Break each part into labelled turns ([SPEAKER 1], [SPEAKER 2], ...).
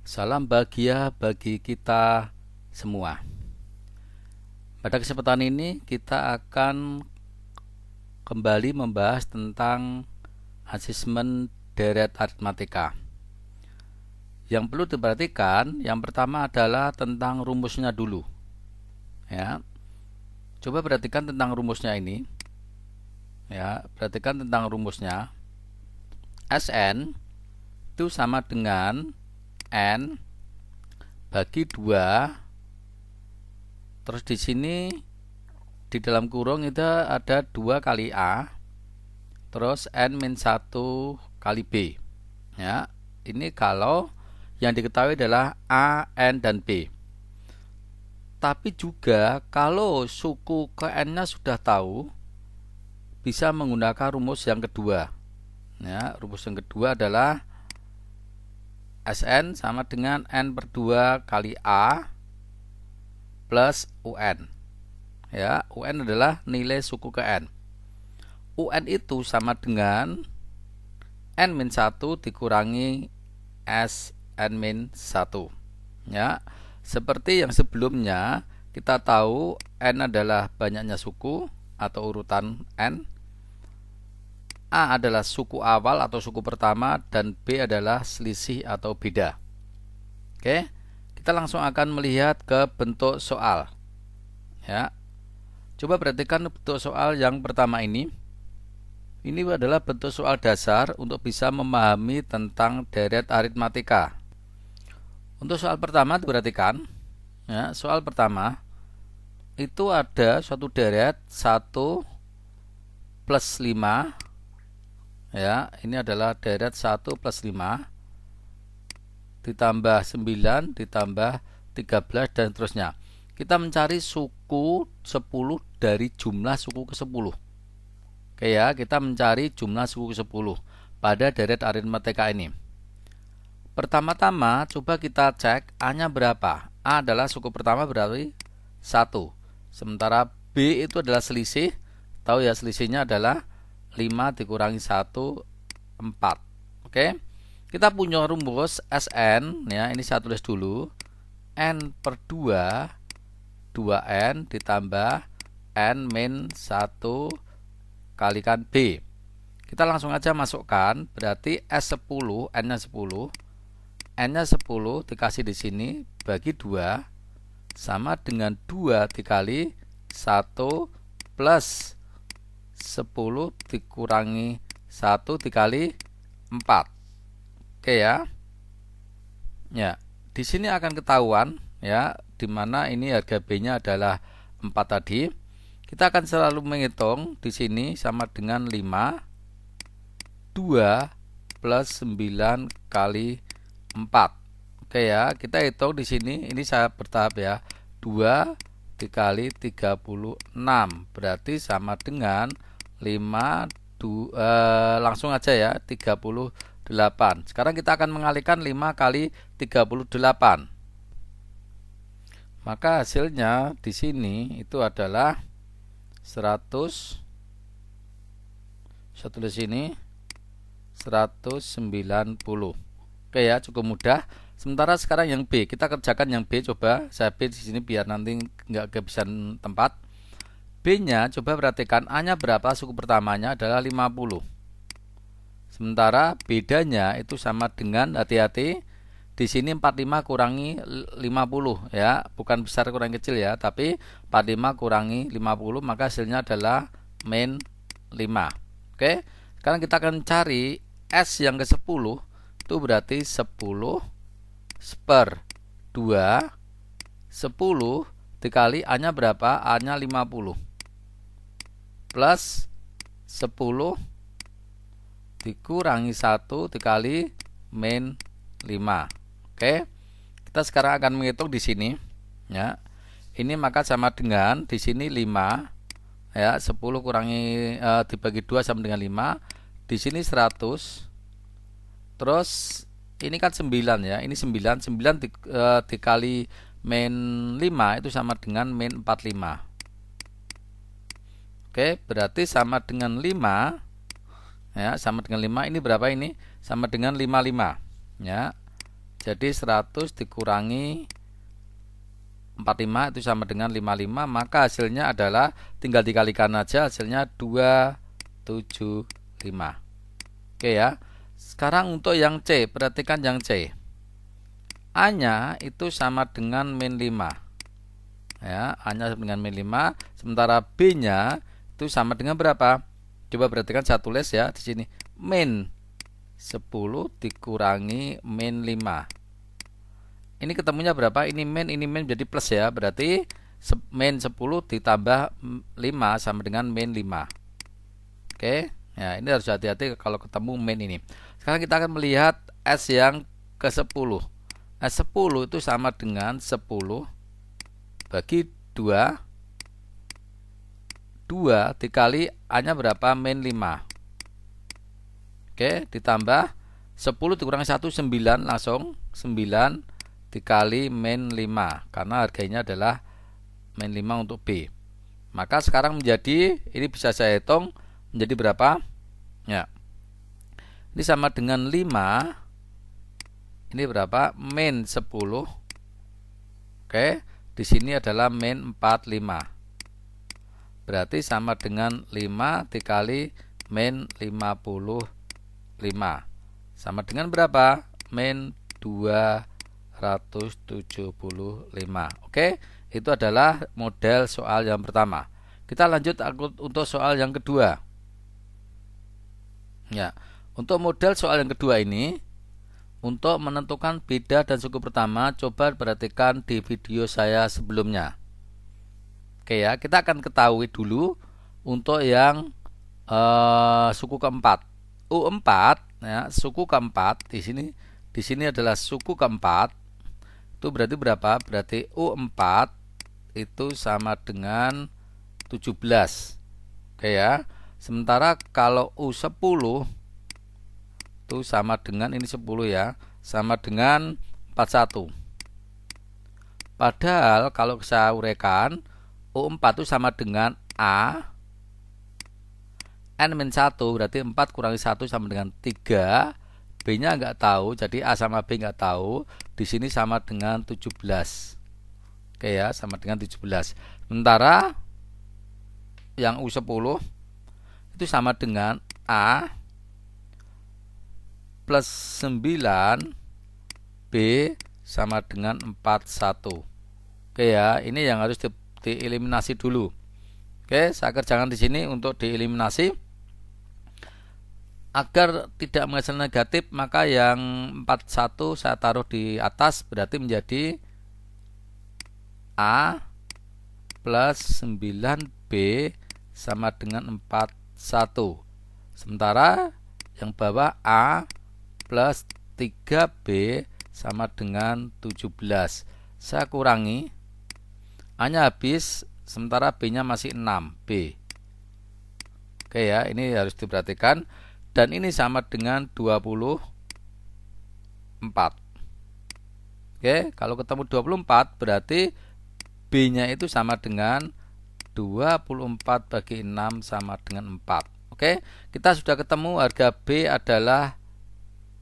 [SPEAKER 1] Salam bahagia bagi kita semua. Pada kesempatan ini kita akan kembali membahas tentang asesmen deret aritmatika. Yang perlu diperhatikan, yang pertama adalah tentang rumusnya dulu. Ya. Coba perhatikan tentang rumusnya ini. Ya, perhatikan tentang rumusnya. Sn itu sama dengan N bagi 2. Terus di sini di dalam kurung itu ada 2 kali A, terus N-1 kali B. Ya, ini kalau yang diketahui adalah A, N, dan B. Tapi juga kalau suku ke N-nya sudah tahu, bisa menggunakan rumus yang kedua. Ya, rumus yang kedua adalah Sn sama dengan N/2 kali A plus UN. Ya, UN adalah nilai suku ke N. UN itu sama dengan N-1 dikurangi Sn-1. Ya, seperti yang sebelumnya kita tahu N adalah banyaknya suku atau urutan N. A adalah suku awal atau suku pertama dan B adalah selisih atau beda. Oke, kita langsung akan melihat ke bentuk soal. Ya, coba perhatikan bentuk soal yang pertama ini. Ini adalah bentuk soal dasar untuk bisa memahami tentang deret aritmatika. Untuk soal pertama diperhatikan. Ya, soal pertama itu ada suatu deret 1 plus 5. Ya, ini adalah deret 1 plus 5 ditambah 9 ditambah 13 dan seterusnya. Kita mencari suku 10 dari jumlah suku ke 10. Oke ya, kita mencari jumlah suku ke 10 pada deret aritmatika ini. Pertama-tama coba kita cek A-nya berapa. A adalah suku pertama berarti 1. Sementara B itu adalah selisih. Tahu ya, selisihnya adalah 5 dikurangi 1, 4. Oke. Kita punya rumus Sn, ya, ini saya tulis dulu. N/2 2N ditambah N-1 kalikan B. Kita langsung aja masukkan, berarti S10, N-nya 10. N-nya 10 dikasih di sini bagi 2 sama dengan 2 dikali 1 plus 10 dikurangi 1 dikali 4. Oke ya. Ya, di sini akan ketahuan ya, dimana ini harga B-nya adalah 4 tadi. Kita akan selalu menghitung di sini sama dengan 5 2 plus 9 kali 4. Oke ya, kita hitung di sini, ini saya bertahap ya. 2 dikali 36 berarti sama dengan 5 langsung aja ya, 38. Sekarang kita akan mengalihkan 5 kali 38. Maka hasilnya di sini itu adalah 100. Saya tulis ini 190. Oke ya, cukup mudah. Sementara sekarang yang B, kita kerjakan yang B. Coba saya B di sini biar nanti nggak kehabisan tempat. B-nya coba perhatikan, A-nya berapa, suku pertamanya adalah 50. Sementara bedanya itu sama dengan, hati-hati, di sini 45 kurangi 50 ya, bukan besar kurangi kecil ya, tapi 45 kurangi 50 maka hasilnya adalah min 5. Oke, sekarang kita akan cari S yang ke 10, itu berarti 10 per 2, 10 dikali A-nya berapa, A-nya 50 plus 10 dikurangi 1 dikali min 5. Oke. Kita sekarang akan menghitung di sini ya. Ini maka sama dengan di sini 5 ya, 10 kurangi dibagi 2 sama dengan 5. Di sini 100. Terus ini kan 9 ya. Ini 9 dikali min 5 itu sama dengan min 45. Oke, berarti sama dengan 5 ya, sama dengan 5. Ini berapa ini? Sama dengan 55 ya. Jadi 100 dikurangi 45 itu sama dengan 55, maka hasilnya adalah tinggal dikalikan aja, hasilnya 275. Oke ya. Sekarang untuk yang C, perhatikan yang C. A-nya itu sama dengan min 5. Ya, A-nya sama dengan min 5, sementara B-nya itu sama dengan berapa? Coba perhatikan, saya tulis ya di sini. Min 10 dikurangi min 5. Ini ketemunya berapa? Ini min jadi plus ya. Berarti min 10 ditambah 5 sama dengan min 5. Oke. Ya, ini harus hati-hati kalau ketemu min ini. Sekarang kita akan melihat S yang ke-10. S10 itu sama dengan 10 bagi 2. 2 dikali A-nya berapa? Min 5. Oke, ditambah 10 dikurangi 1, 9, langsung 9 dikali min 5, karena harganya adalah min 5 untuk B. Maka sekarang menjadi, ini bisa saya hitung menjadi berapa? Ya, ini sama dengan 5. Ini berapa? Min 10. Oke, di sini adalah min 45. Berarti sama dengan 5 dikali min 55. Sama dengan berapa? Min 275. Oke, itu adalah model soal yang pertama. Kita lanjut untuk soal yang kedua. Ya, untuk model soal yang kedua ini, untuk menentukan beda dan suku pertama, coba perhatikan di video saya sebelumnya. Oke ya, kita akan ketahui dulu untuk yang suku keempat. U4 ya, suku keempat di sini adalah suku keempat. Itu berarti berapa? Berarti U4 itu sama dengan 17. Oke ya. Sementara kalau U10 itu sama dengan ini 10 ya, sama dengan 41. Padahal kalau saya uraikan, U4 itu sama dengan A N-1, berarti 4 kurangi 1 sama dengan 3. B-nya nggak tahu, jadi A sama B nggak tahu. Di sini sama dengan 17. Oke ya, sama dengan 17. Sementara yang U10 itu sama dengan A plus 9, B sama dengan 41. Oke ya, ini yang harus dieliminasi dulu. Oke, saya kerjakan di sini untuk dieliminasi. Agar tidak menghasilkan negatif, maka yang 41 saya taruh di atas, berarti menjadi A plus 9B sama dengan 41. Sementara yang bawah A plus 3B sama dengan 17. Saya kurangi, A-nya habis, sementara B-nya masih 6B. Oke ya, ini harus diperhatikan. Dan ini sama dengan 24. Oke, kalau ketemu 24 berarti B-nya itu sama dengan 24 bagi 6 sama dengan 4. Oke, kita sudah ketemu harga B adalah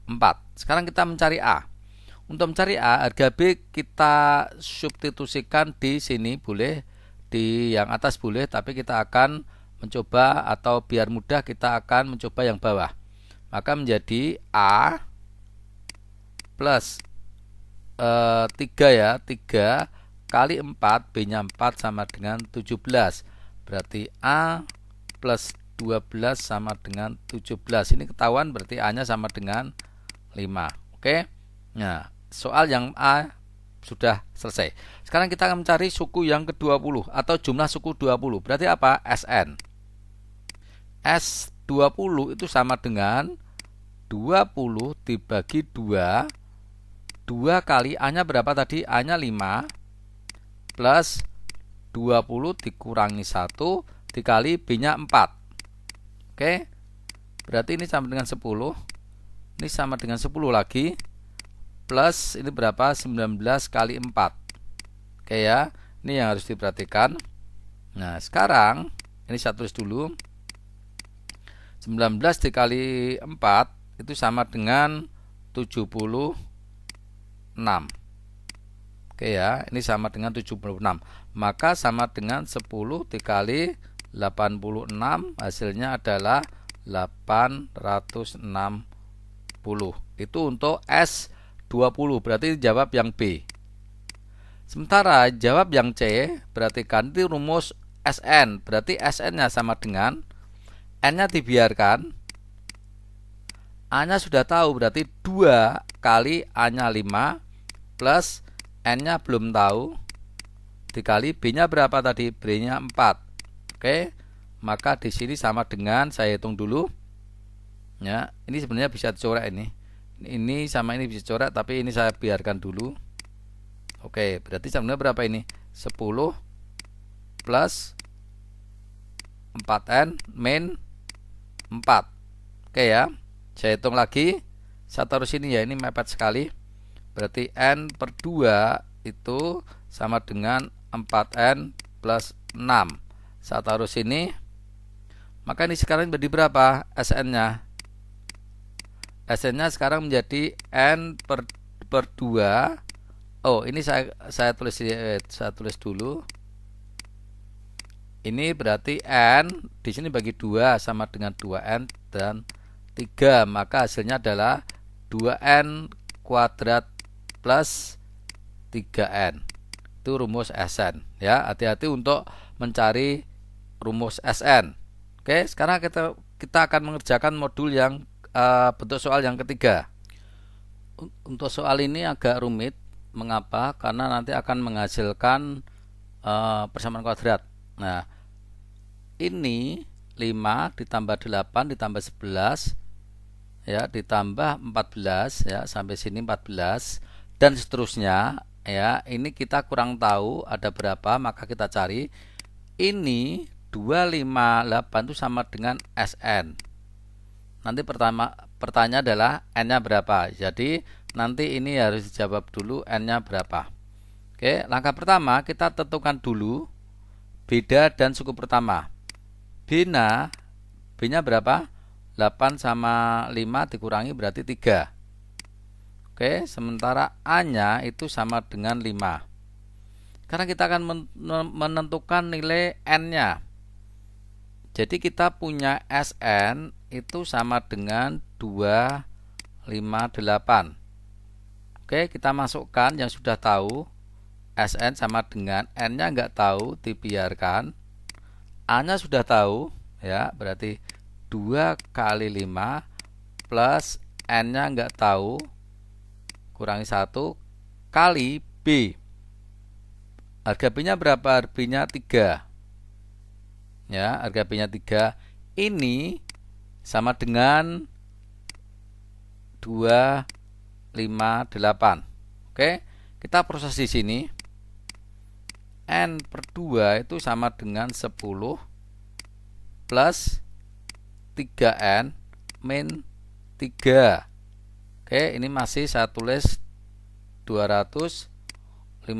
[SPEAKER 1] 4. Sekarang kita mencari A. Untuk mencari A, harga B kita substitusikan di sini boleh, di yang atas boleh, tapi kita akan mencoba, atau biar mudah kita akan mencoba yang bawah. Maka menjadi A plus 3 ya, 3 kali 4, B-nya 4 sama dengan 17. Berarti A plus 12 sama dengan 17. Ini ketahuan berarti A-nya sama dengan 5. Oke. Nah, soal yang A sudah selesai. Sekarang kita akan mencari suku yang ke-20 atau jumlah suku 20. Berarti apa? SN. S20 itu sama dengan 20 dibagi 2. 2 kali A-nya berapa tadi? A-nya 5 plus 20 dikurangi 1 dikali B-nya 4. Oke. Berarti ini sama dengan 10. Ini sama dengan 10 lagi. Plus ini berapa? 19 kali 4. Oke ya. Ini yang harus diperhatikan. Nah, sekarang ini saya tulis dulu. 19 dikali 4 itu sama dengan 70 Oke ya, ini sama dengan 76. Maka sama dengan 10 dikali 86, hasilnya adalah 860. Itu untuk S20, berarti jawab yang B. Sementara jawab yang C, berarti ganti rumus SN, berarti SN-nya sama dengan N-nya dibiarkan, A-nya sudah tahu, berarti 2 kali A-nya 5 plus N-nya belum tahu dikali B-nya berapa tadi? B-nya 4. Oke, maka di sini sama dengan, saya hitung dulu. Ya, ini sebenarnya bisa dicoret ini. Ini sama ini bisa dicoret, tapi ini saya biarkan dulu. Oke, berarti sebenarnya berapa ini? 10 plus 4N min 4. Oke ya, saya hitung lagi. Saya taruh sini ya, ini mepet sekali. Berarti N per 2 itu sama dengan 4N plus 6. Saya taruh sini. Maka ini sekarang menjadi berapa SN-nya? SN-nya sekarang menjadi N per 2. Oh, ini saya tulis dulu. Ini berarti N di sini bagi 2 sama dengan 2N dan 3, maka hasilnya adalah 2N kuadrat plus 3N. Itu rumus SN ya. Hati-hati untuk mencari rumus SN. Oke, sekarang kita akan mengerjakan modul yang bentuk soal yang ketiga. Untuk soal ini agak rumit. Mengapa? Karena nanti akan menghasilkan persamaan kuadrat. Nah, ini 5 ditambah 8 ditambah 11 ya, ditambah 14 ya, sampai sini 14 dan seterusnya ya. Ini kita kurang tahu ada berapa, maka kita cari. Ini 258 itu sama dengan SN. Nanti pertanyaan adalah N-nya berapa. Jadi nanti ini harus dijawab dulu N-nya berapa. Oke, langkah pertama kita tentukan dulu beda dan suku pertama. B-nya berapa? 8 sama 5 dikurangi berarti 3. Oke, sementara A-nya itu sama dengan 5. Sekarang kita akan menentukan nilai N-nya. Jadi kita punya SN itu sama dengan 258. Oke, kita masukkan yang sudah tahu. SN sama dengan N-nya nggak tahu, dibiarkan. A-nya sudah tahu ya, berarti 2 kali 5 plus N-nya nggak tahu, kurangi 1 kali B. Harga B-nya berapa? B-nya 3 ya, harga B-nya 3. Ini sama dengan 258. Oke, kita proses di sini. N per 2 itu sama dengan 10 plus 3N min 3. Oke, ini masih saya tulis 258.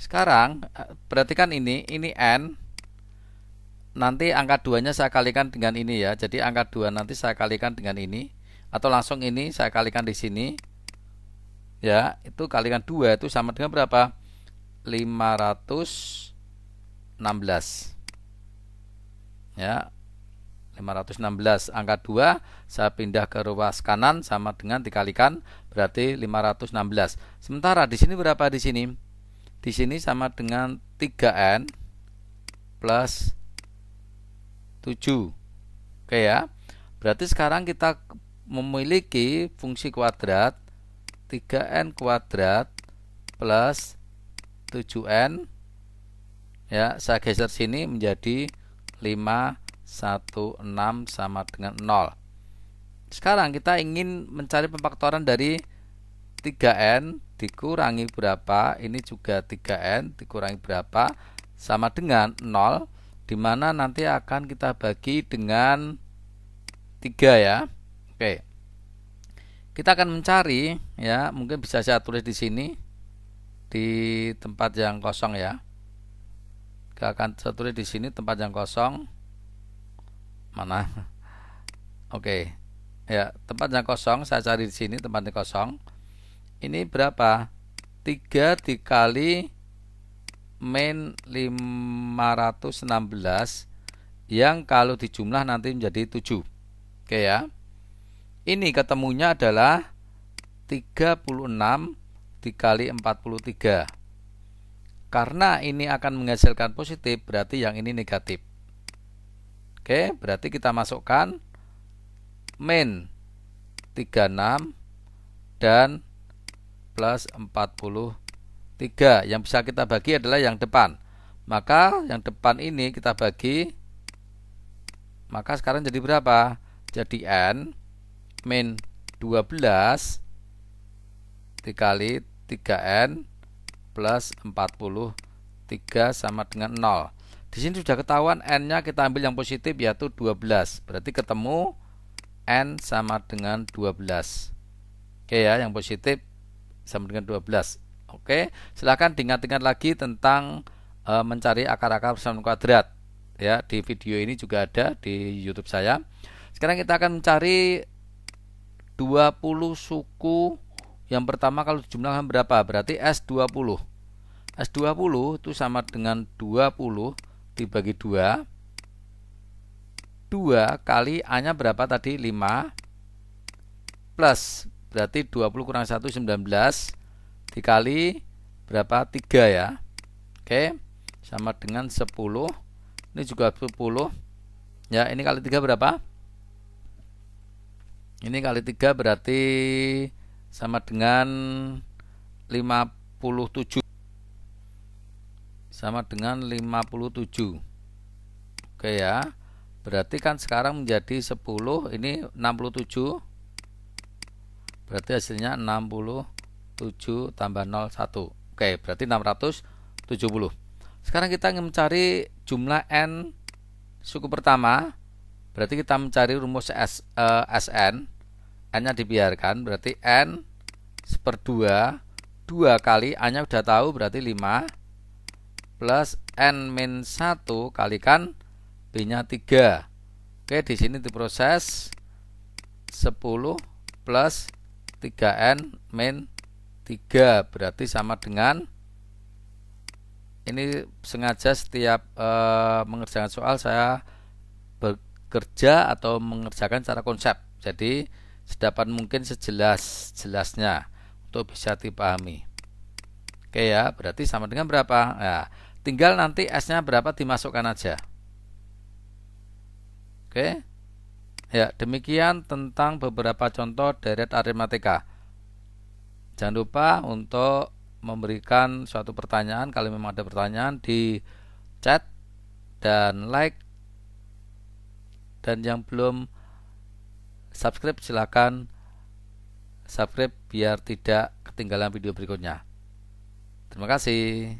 [SPEAKER 1] Sekarang perhatikan ini N. Nanti angka 2-nya saya kalikan dengan ini ya. Jadi angka 2 nanti saya kalikan dengan ini, atau langsung ini saya kalikan di sini. Ya, itu kalikan 2 itu sama dengan berapa? 516. Ya, 516. Angka 2 saya pindah ke ruas kanan sama dengan dikalikan berarti 516. Sementara di sini berapa di sini? Di sini sama dengan 3N plus 7. Oke ya. Berarti sekarang kita memiliki fungsi kuadrat 3N kuadrat plus 7N. Ya, saya geser sini menjadi 516 sama dengan 0. Sekarang kita ingin mencari pemfaktoran dari 3N dikurangi berapa, ini juga 3N dikurangi berapa, sama dengan 0, dimana nanti akan kita bagi dengan 3 ya. Oke, kita akan mencari ya, mungkin bisa saya tulis di sini di tempat yang kosong ya. Kita akan saya tulis di sini tempat yang kosong. Mana? Oke ya, tempat yang kosong saya cari di sini, tempat yang kosong. Ini berapa? 3 dikali min 516 yang kalau dijumlah nanti menjadi 7. Oke ya. Ini ketemunya adalah 36 dikali 43. Karena ini akan menghasilkan positif, berarti yang ini negatif. Oke, berarti kita masukkan min 36 dan plus 43. Yang bisa kita bagi adalah yang depan. Maka yang depan ini kita bagi. Maka sekarang jadi berapa? Jadi N min 12 dikali 3N plus 43 sama dengan 0. Di sini sudah ketahuan N-nya kita ambil yang positif yaitu 12. Berarti ketemu N sama dengan 12. Oke ya, yang positif sama dengan 12. Oke, silahkan diingat-ingat lagi tentang mencari akar-akar persamaan kuadrat. Ya, di video ini juga ada di YouTube saya. Sekarang kita akan mencari 20 suku. Yang pertama kalau dijumlahkan berapa? Berarti S20. S20 itu sama dengan 20 dibagi 2. 2 kali A-nya berapa tadi? 5. Plus, berarti 20 kurang 1, 19. Dikali berapa? 3 ya. Oke, sama dengan 10. Ini juga 10. Ya, ini kali 3 berapa? Ini kali 3 berarti sama dengan 57. Sama dengan 57. Oke ya. Berarti kan sekarang menjadi 10, ini 67. Berarti hasilnya 67 tambah 01. Oke, berarti 670. Sekarang kita ingin mencari jumlah N suku pertama. Berarti kita mencari rumus Sn. N-nya dibiarkan, berarti N /2. 2 kali A-nya udah tahu, berarti 5. Plus N-1 kalikan B-nya 3. Oke, di sini diproses 10 plus 3N-3. Berarti sama dengan, ini sengaja setiap mengerjakan soal saya bekerja atau mengerjakan secara konsep. Jadi sedapat mungkin sejelas-jelasnya untuk bisa dipahami. Oke ya, berarti sama dengan berapa? Nah, tinggal nanti S-nya berapa dimasukkan aja. Oke. Ya, demikian tentang beberapa contoh deret aritmatika. Jangan lupa untuk memberikan suatu pertanyaan, kalau memang ada pertanyaan, di chat dan like. Dan yang belum subscribe silakan subscribe biar tidak ketinggalan video berikutnya. Terima kasih.